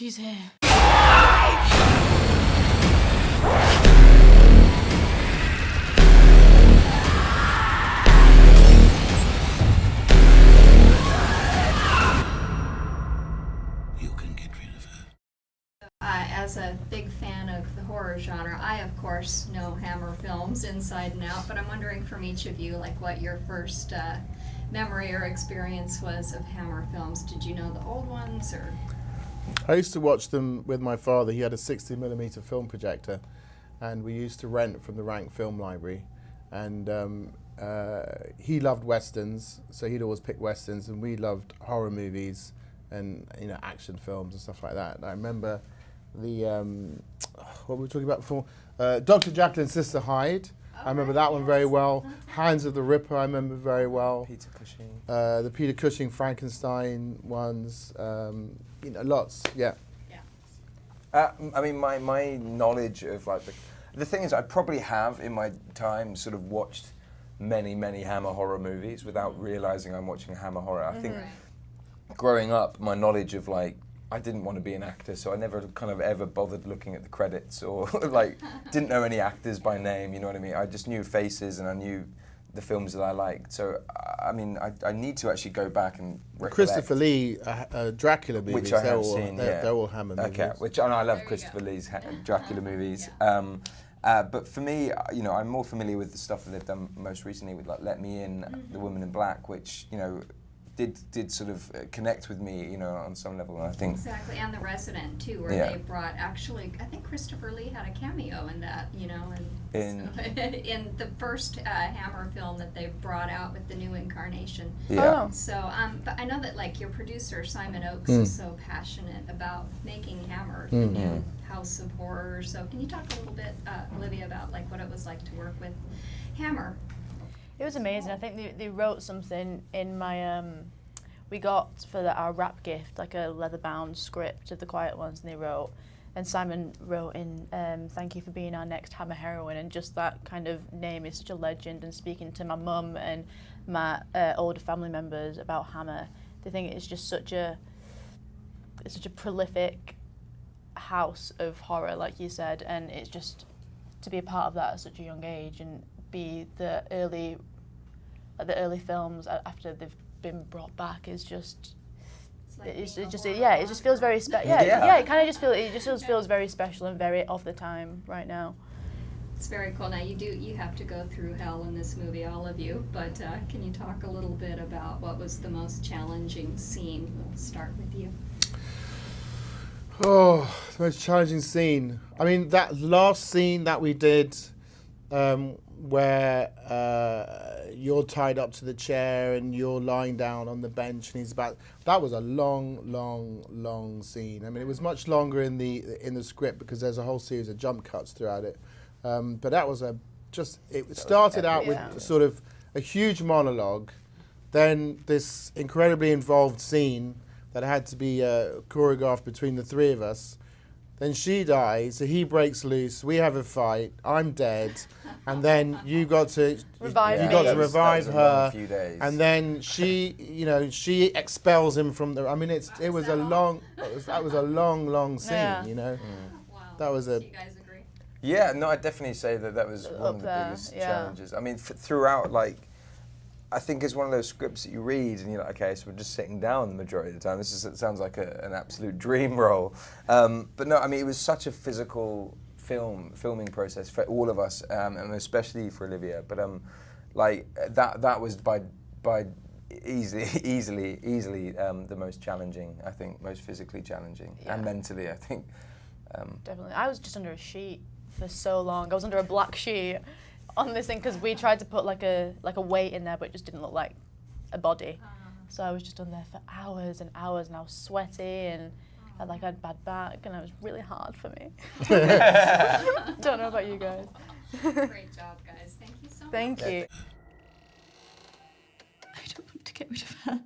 She's here. As a big fan of the horror genre, I of course know Hammer films inside and out, but I'm wondering from each of you, like, what your first memory or experience was of Hammer films. Did you know the old ones, or? I used to watch them with my father. He had a 60mm film projector, and we used to rent from the Rank Film Library. And he loved westerns, so he'd always pick westerns, and we loved horror movies and action films and stuff like that. And I remember the what were we talking about before? Dr. Jekyll and Sister Hyde. I remember that one very well. Hands of the Ripper I remember very well. Peter Cushing. The Peter Cushing Frankenstein ones. Lots. Yeah. I mean, my knowledge of like the thing is, I probably have in my time sort of watched many Hammer horror movies without realizing I'm watching Hammer horror. I think growing up, my knowledge of like, I didn't want to be an actor, so I never kind of ever bothered looking at the credits or like didn't know any actors by name, you know what I mean? I just knew faces and I knew the films that I liked. So, I mean, I need to actually go back and recollect. Christopher Lee Dracula movies. Which I have seen, they're all Hammer movies. Okay, and I love Christopher Lee's Dracula movies. But for me, I'm more familiar with the stuff that they've done most recently with like Let Me In, The Woman in Black, which, did sort of connect with me, on some level, and I think Exactly, and The Resident too, where they brought I think Christopher Lee had a cameo in that, in the first Hammer film that they brought out with the new incarnation. Yeah. So, but I know that like your producer Simon Oakes is so passionate about making Hammer the new House of Horror. So, can you talk a little bit, Olivia, about like what it was like to work with Hammer? It was amazing. I think they wrote something in my, we got for our wrap gift, like a leather-bound script of The Quiet Ones, and they wrote, and Simon wrote in, thank you for being our next Hammer heroine, and just that kind of name is such a legend, and speaking to my mum and my older family members about Hammer, they think it's just such a prolific house of horror, like you said, and it's just to be a part of that at such a young age and be the early films after they've been brought back is just it just feels very special. It just feels very special and very of the time right now. It's very cool. Now you have to go through hell in this movie, all of you, but can you talk a little bit about what was the most challenging scene? We'll start with you. Oh, the most challenging scene. I mean, that last scene that we did where you're tied up to the chair and you're lying down on the bench and that was a long scene. I mean, it was much longer in the script because there's a whole series of jump cuts throughout it. But that was it started out with sort of a huge monologue, then this incredibly involved scene that had to be choreographed between the three of us. Then she dies, so he breaks loose, we have a fight, I'm dead, and then you got to revive her, few days. And then she expels him from the. I mean, that was a long scene, Wow. That was Do you guys agree? Yeah, no, I'd definitely say that was one of the biggest challenges. I mean, throughout, like, I think it's one of those scripts that you read and you're like, okay, so we're just sitting down the majority of the time. It sounds like an absolute dream role. But no, I mean, it was such a physical filming process for all of us, and especially for Olivia. But like that was by easily the most challenging, I think, most physically challenging, and mentally, I think. Definitely. I was just under a sheet for so long. I was under a black sheet on this thing because we tried to put like a weight in there, but it just didn't look like a body. So I was just on there for hours and hours, and I was sweaty and I had bad back, and it was really hard for me. Don't know about you guys. Great job, guys. Thank you so much. Thank you. I don't want to get rid of her.